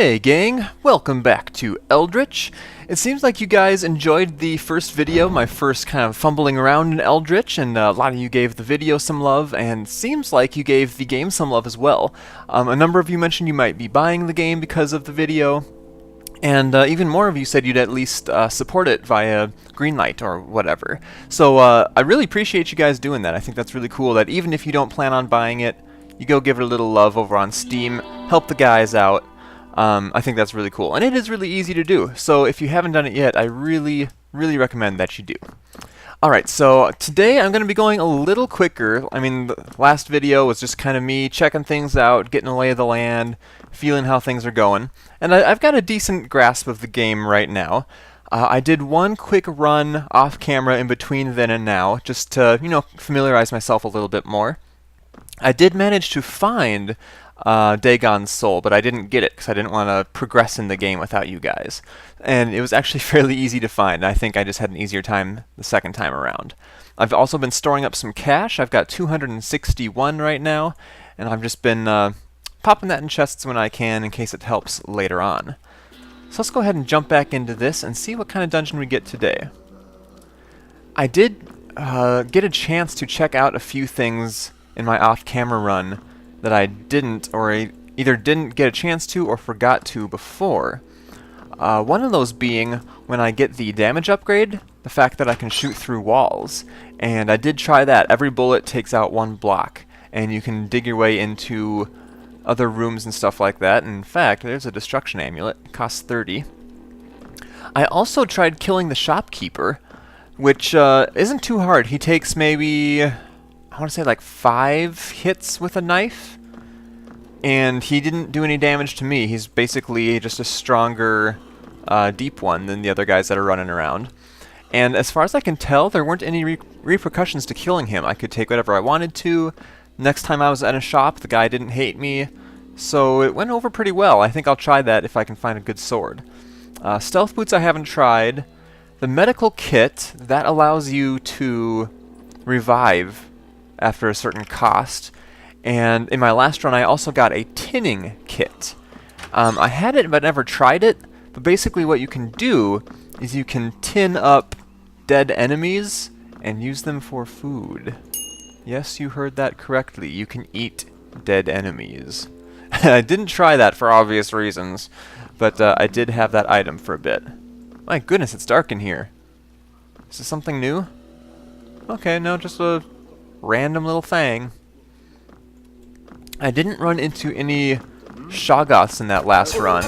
Hey gang, welcome back to Eldritch. It seems like you guys enjoyed the first video, my first kind of fumbling around in Eldritch, and a lot of you gave the video some love, and seems like you gave the game some love as well. A number of you mentioned you might be buying the game because of the video, and even more of you said you'd at least support it via Greenlight or whatever. So I really appreciate you guys doing that. I think that's really cool that even if you don't plan on buying it, you go give it a little love over on Steam, help the guys out. I think that's really cool, and it is really easy to do, so if you haven't done it yet, I really recommend that you do. Alright, so today I'm going to be going a little quicker. I mean, the last video was just kind of me checking things out, getting a lay of the land, feeling how things are going, and I've got a decent grasp of the game right now. I did one quick run off camera in between then and now, just to, you know, familiarize myself a little bit more. I did manage to find Dagon's soul, but I didn't get it because I didn't want to progress in the game without you guys. And it was actually fairly easy to find. I think I just had an easier time the second time around. I've also been storing up some cash. I've got 261 right now, and I've just been popping that in chests when I can in case it helps later on. So let's go ahead and jump back into this and see what kind of dungeon we get today. I did get a chance to check out a few things in my off-camera run that I didn't, or either didn't get a chance to or forgot to before. One of those being when I get the damage upgrade, the fact that I can shoot through walls. And I did try that. Every bullet takes out one block, and you can dig your way into other rooms and stuff like that. In fact, there's a destruction amulet. It costs 30. I also tried killing the shopkeeper, which isn't too hard. He takes maybe, I want to say like 5 hits with a knife, and he didn't do any damage to me. He's basically just a stronger deep one than the other guys that are running around. And as far as I can tell, there weren't any repercussions to killing him. I could take whatever I wanted to. Next time I was at a shop, the guy didn't hate me, so it went over pretty well. I think I'll try that if I can find a good sword. Stealth boots I haven't tried. The medical kit, that allows you to revive after a certain cost, and in my last run I also got a tinning kit. I had it but never tried it, but basically what you can do is you can tin up dead enemies and use them for food. Yes, you heard that correctly, you can eat dead enemies. I didn't try that for obvious reasons, but I did have that item for a bit. My goodness, it's dark in here. Is this something new? Okay, no, just a random little thing. I didn't run into any Shoggoths in that last run.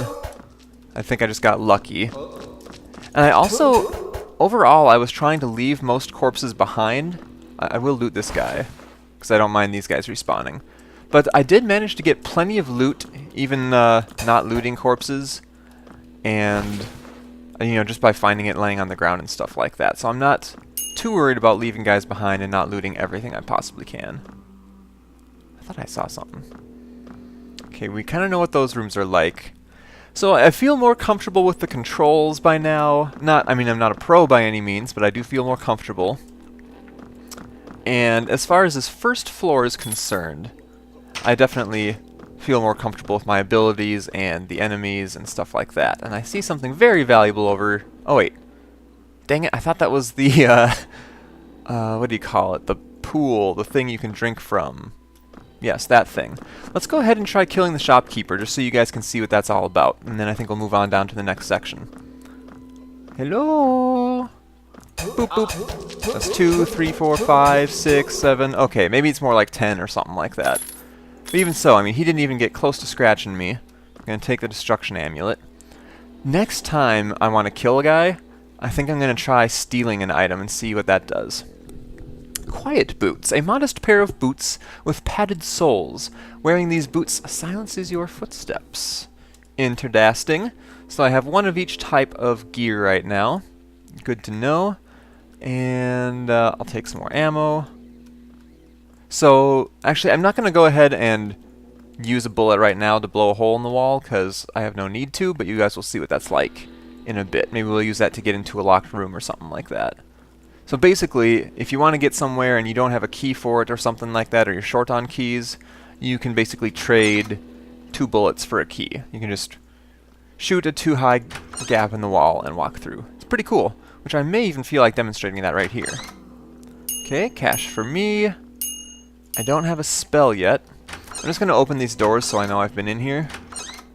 I think I just got lucky. And I also, overall, I was trying to leave most corpses behind. I will loot this guy, because I don't mind these guys respawning. But I did manage to get plenty of loot, even not looting corpses, and you know, just by finding it laying on the ground and stuff like that. So I'm not too worried about leaving guys behind and not looting everything I possibly can. I thought I saw something. Okay, we kind of know what those rooms are like. So I feel more comfortable with the controls by now. I mean, I'm not a pro by any means, but I do feel more comfortable. And as far as this first floor is concerned, I definitely feel more comfortable with my abilities and the enemies and stuff like that. And I see something very valuable over... Oh wait. Dang it, I thought that was the, what do you call it? The pool, the thing you can drink from. Yes, that thing. Let's go ahead and try killing the shopkeeper, just so you guys can see what that's all about. And then I think we'll move on down to the next section. Hello? Boop, boop. That's 2, 3, 4, 5, 6, 7. Okay, maybe it's more like 10 or something like that. But even so, I mean, he didn't even get close to scratching me. I'm going to take the destruction amulet. Next time I want to kill a guy, I think I'm going to try stealing an item and see what that does. Quiet boots. A modest pair of boots with padded soles. Wearing these boots silences your footsteps. Interdasting. So I have one of each type of gear right now. Good to know. And I'll take some more ammo. So, actually, I'm not going to go ahead and use a bullet right now to blow a hole in the wall, because I have no need to, but you guys will see what that's like in a bit. Maybe we'll use that to get into a locked room or something like that. So basically, if you want to get somewhere and you don't have a key for it or something like that, or you're short on keys, you can basically trade 2 bullets for a key. You can just shoot a too high gap in the wall and walk through. It's pretty cool, which I may even feel like demonstrating that right here. Okay, cash for me. I don't have a spell yet. I'm just going to open these doors so I know I've been in here,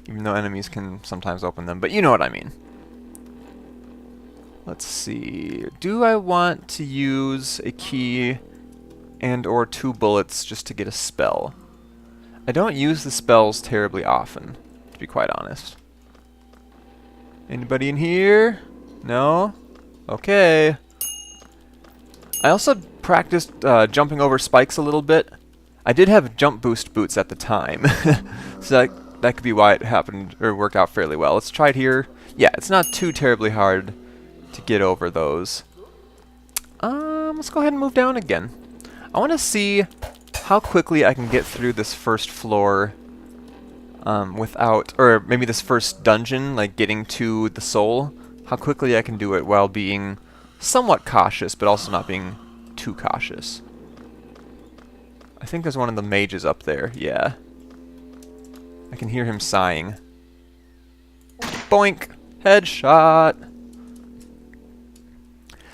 even though enemies can sometimes open them, but you know what I mean. Let's see. Do I want to use a key and or 2 bullets just to get a spell? I don't use the spells terribly often, to be quite honest. Anybody in here? No? Okay. I also practiced jumping over spikes a little bit. I did have jump boost boots at the time, so that could be why it happened or worked out fairly well. Let's try it here. Yeah, it's not too terribly hard to get over those. Let's go ahead and move down again. I want to see how quickly I can get through this first floor without, or maybe this first dungeon, like getting to the soul. How quickly I can do it while being somewhat cautious, but also not being too cautious. I think there's one of the mages up there, yeah. I can hear him sighing. Boink! Headshot!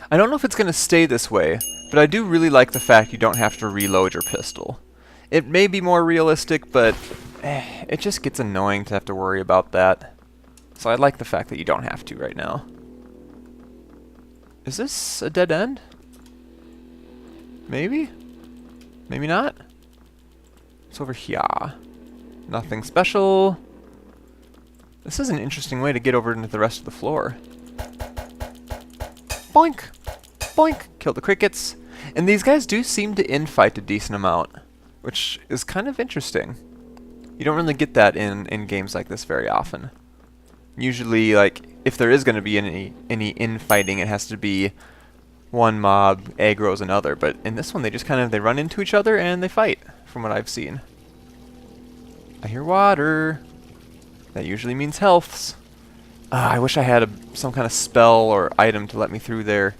I don't know if it's going to stay this way, but I do really like the fact you don't have to reload your pistol. It may be more realistic, but it just gets annoying to have to worry about that. So I like the fact that you don't have to right now. Is this a dead end? Maybe? Maybe not? It's over here. Nothing special. This is an interesting way to get over into the rest of the floor. Boink! Boink! Kill the crickets. And these guys do seem to infight a decent amount, which is kind of interesting. You don't really get that in games like this very often. Usually, like, if there is going to be any infighting, it has to be one mob aggroes another. But in this one, they just they run into each other and they fight, from what I've seen. I hear water. That usually means healths. I wish I had some kind of spell or item to let me through there.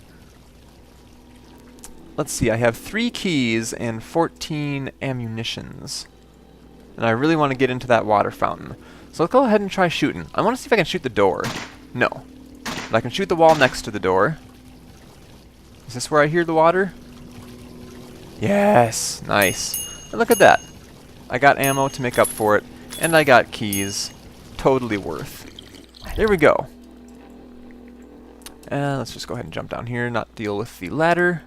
Let's see, I have 3 keys and 14 ammunitions. And I really want to get into that water fountain. So let's go ahead and try shooting. I want to see if I can shoot the door. No. But I can shoot the wall next to the door. Is this where I hear the water? Yes! Nice. And look at that. I got ammo to make up for it. And I got keys. Totally worth. There we go. And let's just go ahead and jump down here, not deal with the ladder.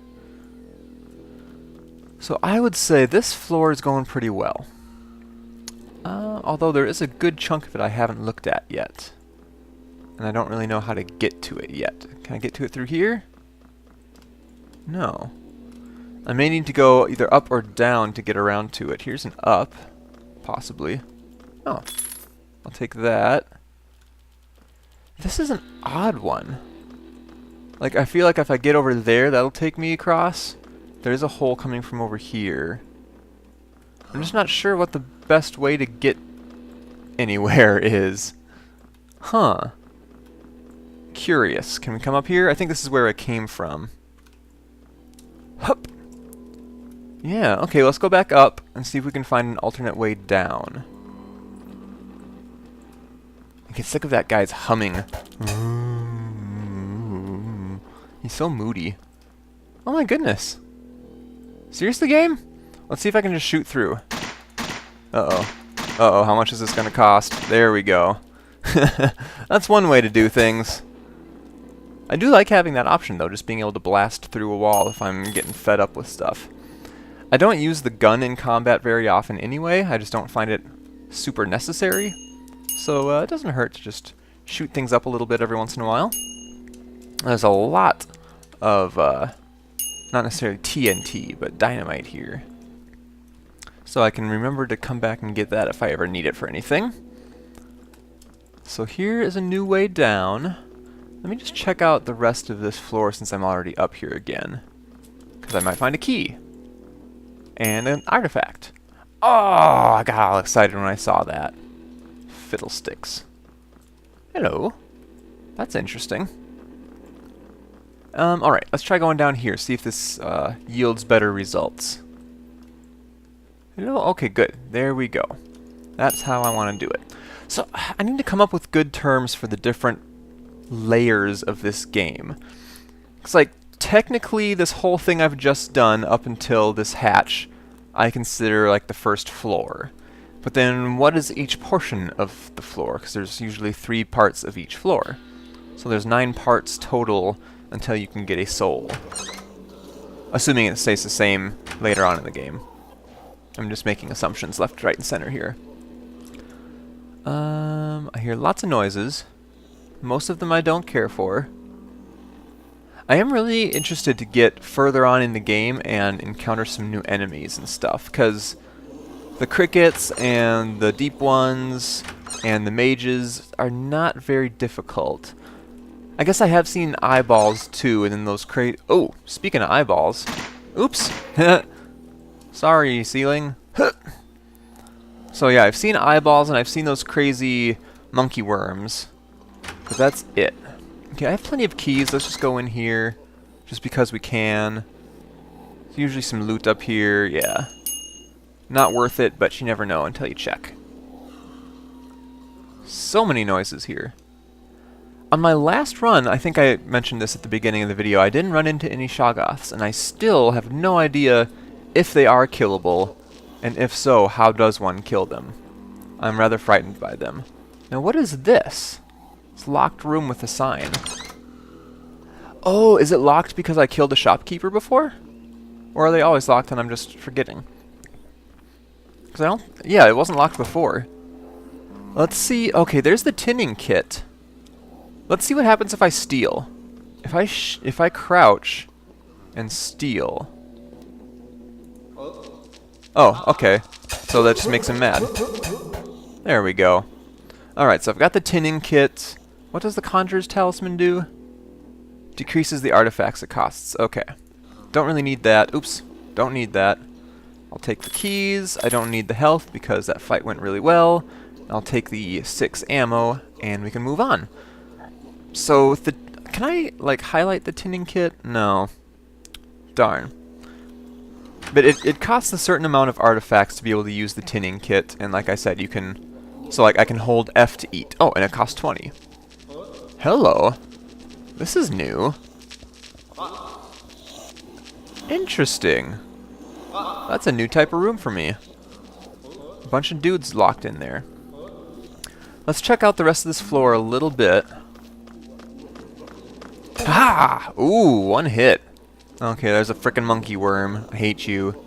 So I would say this floor is going pretty well. Although there is a good chunk of it I haven't looked at yet. And I don't really know how to get to it yet. Can I get to it through here? No. I may need to go either up or down to get around to it. Here's an up, possibly. Oh, I'll take that. This is an odd one. Like, I feel like if I get over there, that'll take me across. There's a hole coming from over here. I'm just not sure what the best way to get anywhere is. Huh. Curious. Can we come up here? I think this is where I came from. Hup! Yeah, okay, let's go back up and see if we can find an alternate way down. I get sick of that guy's humming. He's so moody. Oh my goodness. Seriously, game? Let's see if I can just shoot through. Uh-oh. Uh-oh, how much is this gonna cost? There we go. That's one way to do things. I do like having that option, though, just being able to blast through a wall if I'm getting fed up with stuff. I don't use the gun in combat very often anyway. I just don't find it super necessary. So it doesn't hurt to just shoot things up a little bit every once in a while. There's a lot of, not necessarily TNT, but dynamite here. So I can remember to come back and get that if I ever need it for anything. So here is a new way down. Let me just check out the rest of this floor since I'm already up here again. Because I might find a key. And an artifact. Oh, I got all excited when I saw that. Fiddlesticks. Hello. That's interesting. Alright, let's try going down here, see if this yields better results. Hello? Okay, good. There we go. That's how I want to do it. So I need to come up with good terms for the different layers of this game. It's like, technically, this whole thing I've just done up until this hatch, I consider like the first floor. But then what is each portion of the floor? Because there's usually 3 parts of each floor. So there's 9 parts total until you can get a soul. Assuming it stays the same later on in the game. I'm just making assumptions left, right, and center here. I hear lots of noises. Most of them I don't care for. I am really interested to get further on in the game and encounter some new enemies and stuff, because the crickets and the deep ones and the mages are not very difficult. I guess I have seen eyeballs too, and then those oh, speaking of eyeballs. Oops. Sorry, ceiling. So yeah, I've seen eyeballs and I've seen those crazy monkey worms. But that's it. Okay, I have plenty of keys. Let's just go in here just because we can. There's usually some loot up here. Yeah. Not worth it, but you never know until you check. So many noises here. On my last run, I think I mentioned this at the beginning of the video, I didn't run into any Shoggoths, and I still have no idea if they are killable, and if so, how does one kill them? I'm rather frightened by them. Now what is this? It's a locked room with a sign. Oh, is it locked because I killed a shopkeeper before? Or are they always locked and I'm just forgetting? Because I don't... Yeah, it wasn't locked before. Let's see... Okay, there's the tinning kit. Let's see what happens if I steal. If I crouch and steal... Oh, okay. So that just makes him mad. There we go. Alright, so I've got the tinning kit. What does the Conjurer's Talisman do? Decreases the artifacts it costs. Okay. Don't really need that. Oops. Don't need that. I'll take the keys. I don't need the health because that fight went really well. I'll take the 6 ammo and we can move on. So, can I, like, highlight the tinning kit? No. Darn. But it costs a certain amount of artifacts to be able to use the tinning kit, and like I said, you can... So, like, I can hold F to eat. Oh, and it costs 20. Hello. This is new. Interesting. That's a new type of room for me. A bunch of dudes locked in there. Let's check out the rest of this floor a little bit. Ha! Ooh, one hit. Okay, there's a frickin' monkey worm. I hate you.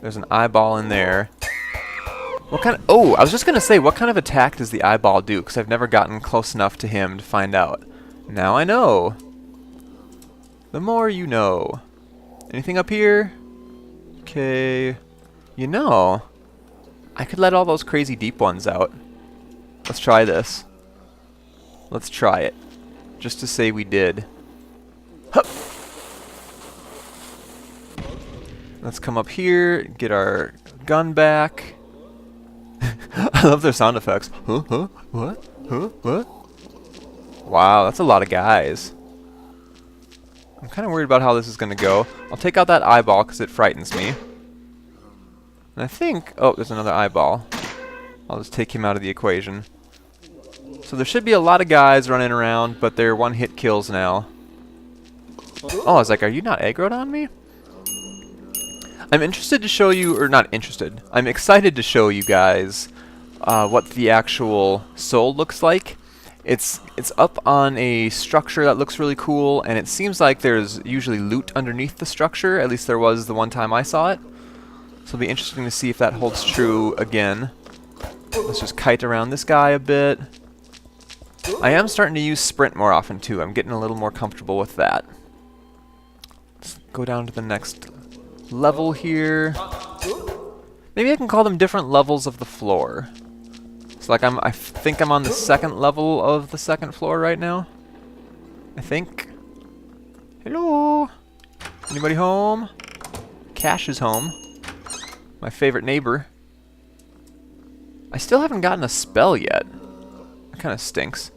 There's an eyeball in there. What kind of... Oh, I was just gonna say, what kind of attack does the eyeball do? Because I've never gotten close enough to him to find out. Now I know. The more you know. Anything up here? Okay. You know, I could let all those crazy deep ones out. Let's try this. Let's try it. Just to say we did. Hup. Let's come up here, get our gun back. I love their sound effects. Huh? Huh? What? Huh? What? Wow, that's a lot of guys. I'm kind of worried about how this is going to go. I'll take out that eyeball because it frightens me. And I think... Oh, there's another eyeball. I'll just take him out of the equation. So there should be a lot of guys running around, but they're one-hit kills now. Oh, I was like, are you not aggroed on me? I'm interested to show you, or not interested, I'm excited to show you guys what the actual soul looks like. It's up on a structure that looks really cool, and it seems like there's usually loot underneath the structure. At least there was the one time I saw it. So it'll be interesting to see if that holds true again. Let's just kite around this guy a bit. I am starting to use sprint more often too. I'm getting a little more comfortable with that. Let's go down to the next level here. Maybe I can call them different levels of the floor. So like I think I'm on the second level of the second floor right now. I think. Hello? Anybody home? Cash is home. My favorite neighbor. I still haven't gotten a spell yet. That kind of stinks.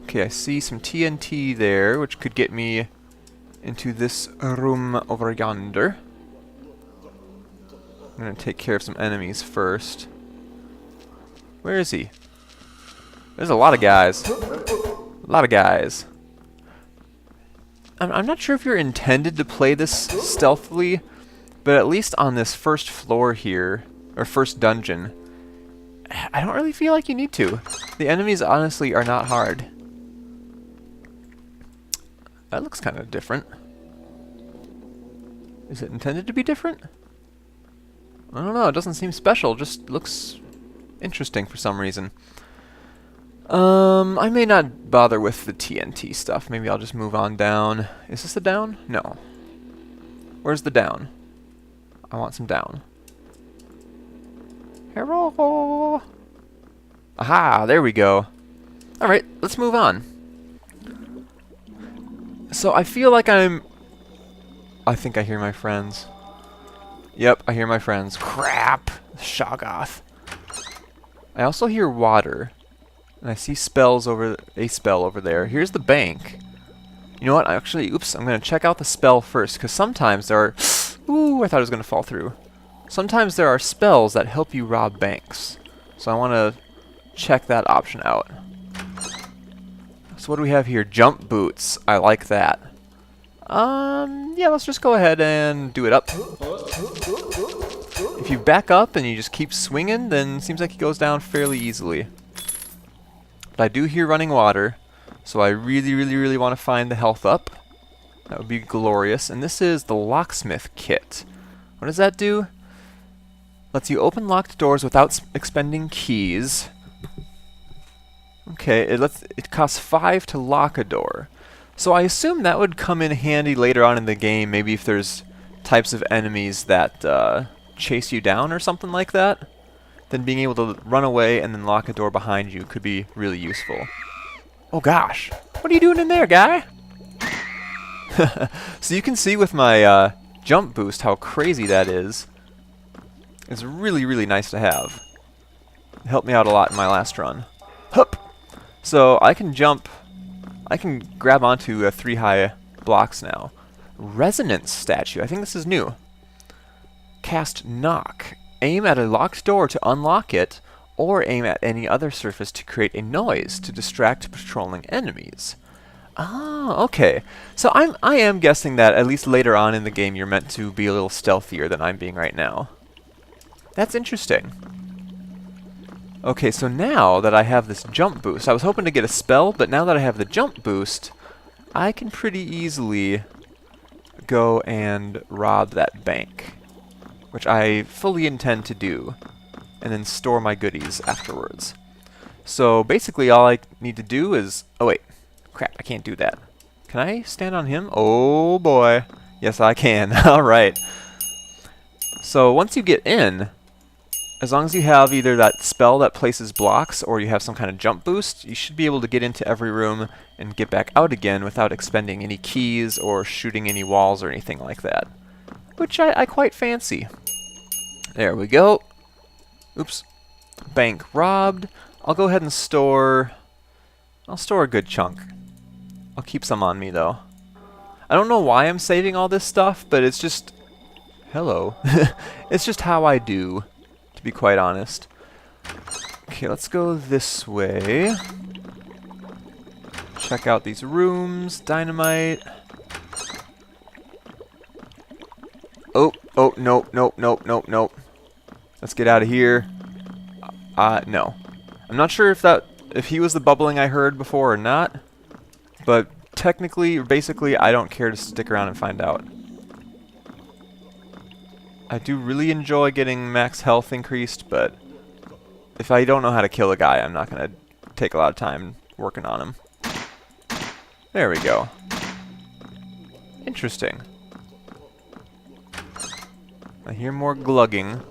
Okay, I see some TNT there, which could get me into this room over yonder. I'm going to take care of some enemies first. Where is he? There's a lot of guys. A lot of guys. I'm not sure if you're intended to play this stealthily, but at least on this first floor here, or first dungeon, I don't really feel like you need to. The enemies honestly are not hard. That looks kind of different. Is it intended to be different? I don't know, it doesn't seem special, it just looks interesting for some reason. I may not bother with the TNT stuff. Maybe I'll just move on down. Is this a down? No. Where's the down? I want some down. Hello! Aha, there we go. Alright, let's move on. So I feel like I think I hear my friends. Yep, I hear my friends. Crap! Shoggoth. I also hear water. And I see spells over... a spell over there. Here's the bank. You know what? Actually, oops, I'm going to check out the spell first. Because sometimes there are... Ooh, I thought it was going to fall through. Sometimes there are spells that help you rob banks. So I want to check that option out. So what do we have here? Jump boots. I like that. Yeah, let's just go ahead and do it up. If you back up and you just keep swinging, then it seems like it goes down fairly easily. But I do hear running water, so I really want to find the health up. That would be glorious. And this is the locksmith kit. What does that do? Lets you open locked doors without expending keys. Okay, it costs 5 to lock a door. So I assume that would come in handy later on in the game, maybe if there's types of enemies that chase you down or something like that. Then being able to run away and then lock a door behind you could be really useful. Oh gosh, what are you doing in there, guy? So you can see with my jump boost how crazy that is. It's really nice to have. It helped me out a lot in my last run. Hup! So I can jump, I can grab onto 3 high blocks now. Resonance statue, I think this is new. Cast knock. Aim at a locked door to unlock it, or aim at any other surface to create a noise to distract patrolling enemies. Ah, okay. So I am guessing that at least later on in the game you're meant to be a little stealthier than I'm being right now. That's interesting. Okay, so now that I have this jump boost, I was hoping to get a spell, but now that I have the jump boost, I can pretty easily go and rob that bank, which I fully intend to do, and then store my goodies afterwards. So basically all I need to do is... Oh wait, crap, I can't do that. Can I stand on him? Oh boy. Yes, I can. Alright. So once you get in, as long as you have either that spell that places blocks or you have some kind of jump boost, you should be able to get into every room and get back out again without expending any keys or shooting any walls or anything like that. Which I quite fancy. There we go. Oops. Bank robbed. I'll go ahead and store... I'll store a good chunk. I'll keep some on me though. I don't know why I'm saving all this stuff, but it's just... Hello. It's just how I do, to be quite honest. Okay, let's go this way. Check out these rooms. Dynamite. Oh, nope. Let's get out of here. No. I'm not sure if he was the bubbling I heard before or not, but technically, or basically, I don't care to stick around and find out. I do really enjoy getting max health increased, but if I don't know how to kill a guy, I'm not going to take a lot of time working on him. There we go. Interesting. I hear more glugging.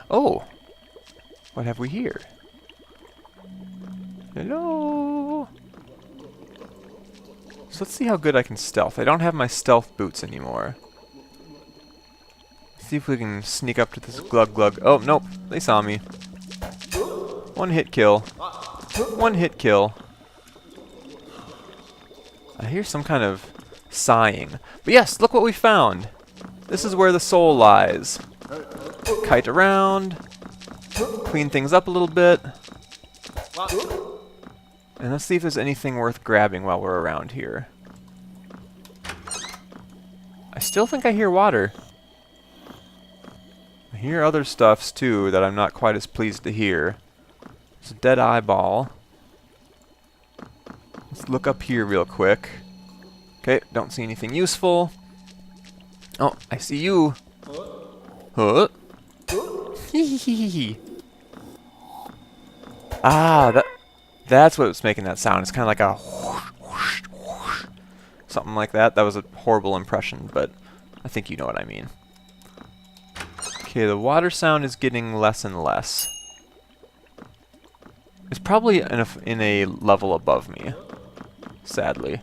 Oh! What have we here? Hello! So let's see how good I can stealth. I don't have my stealth boots anymore. See if we can sneak up to this glug. Oh, nope. They saw me. One hit kill. One hit kill. I hear some kind of sighing. But yes, look what we found. This is where the soul lies. kite around, clean things up a little bit. And let's see if there's anything worth grabbing while we're around here. I still think I hear water. I hear other stuffs too that I'm not quite as pleased to hear. It's a dead eyeball. Let's look up here real quick. Okay, don't see anything useful. Oh, I see you. Huh? Ah, that's what's making that sound. It's kind of like a whoosh, whoosh, whoosh. Something like that. That was a horrible impression, but I think you know what I mean. Okay, the water sound is getting less and less. It's probably in a level above me, sadly.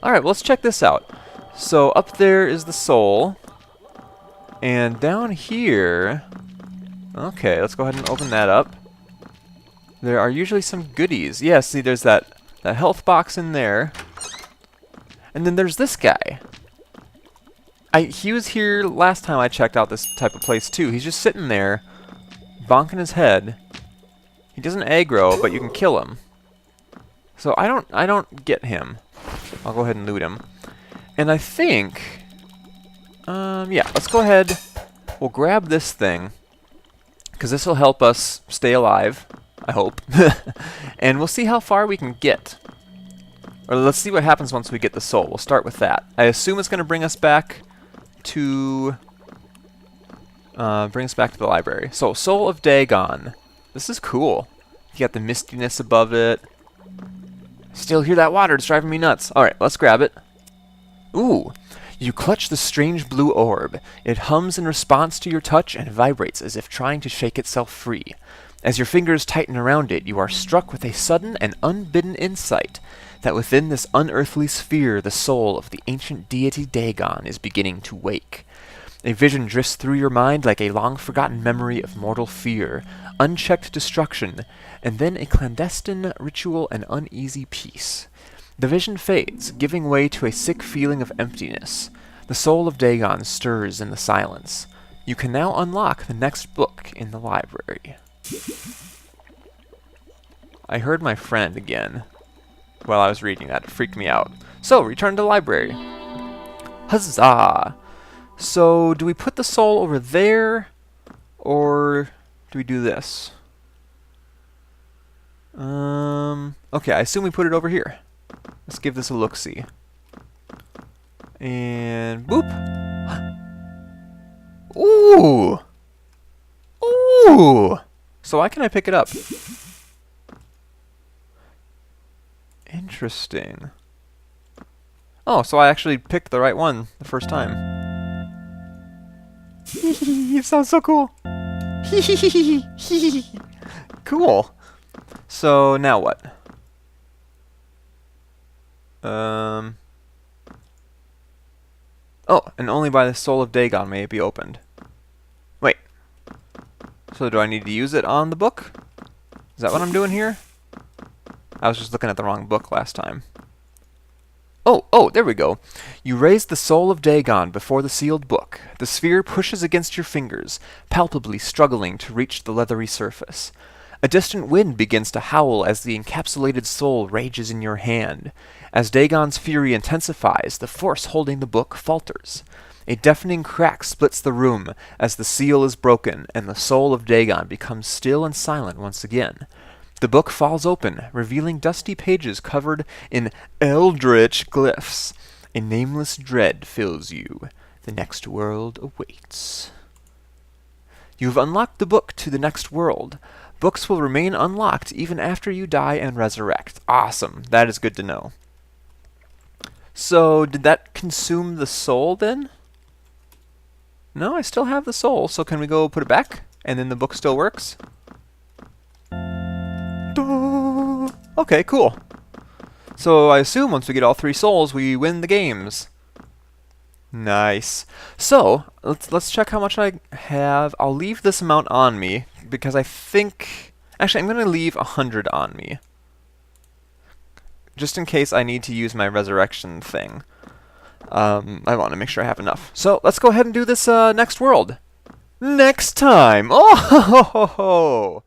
Alright, well, let's check this out. So up there is the soul. And down here... Okay, let's go ahead and open that up. There are usually some goodies. Yeah, see, there's that health box in there. And then there's this guy. He was here last time I checked out this type of place too. He's just sitting there, bonking his head. He doesn't aggro, but you can kill him. So I don't get him. I'll go ahead and loot him. And I think, yeah, let's go ahead. We'll grab this thing, because this will help us stay alive, I hope. And we'll see how far we can get. Or let's see what happens once we get the soul. We'll start with that. I assume it's going to bring us back to the library. So, Soul of Dagon. This is cool. You got the mistiness above it. Still hear that water. It's driving me nuts. Alright, let's grab it. Ooh. You clutch the strange blue orb. It hums in response to your touch and vibrates as if trying to shake itself free. As your fingers tighten around it, you are struck with a sudden and unbidden insight that within this unearthly sphere the soul of the ancient deity Dagon is beginning to wake. A vision drifts through your mind like a long-forgotten memory of mortal fear, unchecked destruction, and then a clandestine ritual and uneasy peace. The vision fades, giving way to a sick feeling of emptiness. The soul of Dagon stirs in the silence. You can now unlock the next book in the library. I heard my friend again while I was reading that. It freaked me out. So, return to the library. Huzzah! So, do we put the soul over there, or do we do this? Okay, I assume we put it over here. Let's give this a look-see. And boop! Ooh! Ooh! So why can I pick it up? Interesting. Oh, so I actually picked the right one the first time. It sounds so cool. Cool. So now what? Oh, and only by the soul of Dagon may it be opened. Wait. So do I need to use it on the book? Is that what I'm doing here? I was just looking at the wrong book last time. Oh, there we go. You raise the soul of Dagon before the sealed book. The sphere pushes against your fingers, palpably struggling to reach the leathery surface. A distant wind begins to howl as the encapsulated soul rages in your hand. As Dagon's fury intensifies, the force holding the book falters. A deafening crack splits the room as the seal is broken and the soul of Dagon becomes still and silent once again. The book falls open, revealing dusty pages covered in Eldritch glyphs. A nameless dread fills you. The next world awaits. You've unlocked the book to the next world. Books will remain unlocked even after you die and resurrect. Awesome. That is good to know. So, did that consume the soul then? No, I still have the soul, so can we go put it back? And then the book still works? Okay, cool. So I assume once we get all 3 souls, we win the games. Nice. So, let's check how much I have. I'll leave this amount on me, because I think... Actually, I'm going to leave 100 on me. Just in case I need to use my resurrection thing. I want to make sure I have enough. So, let's go ahead and do this next world. next time. Oh, ho, ho, ho, ho.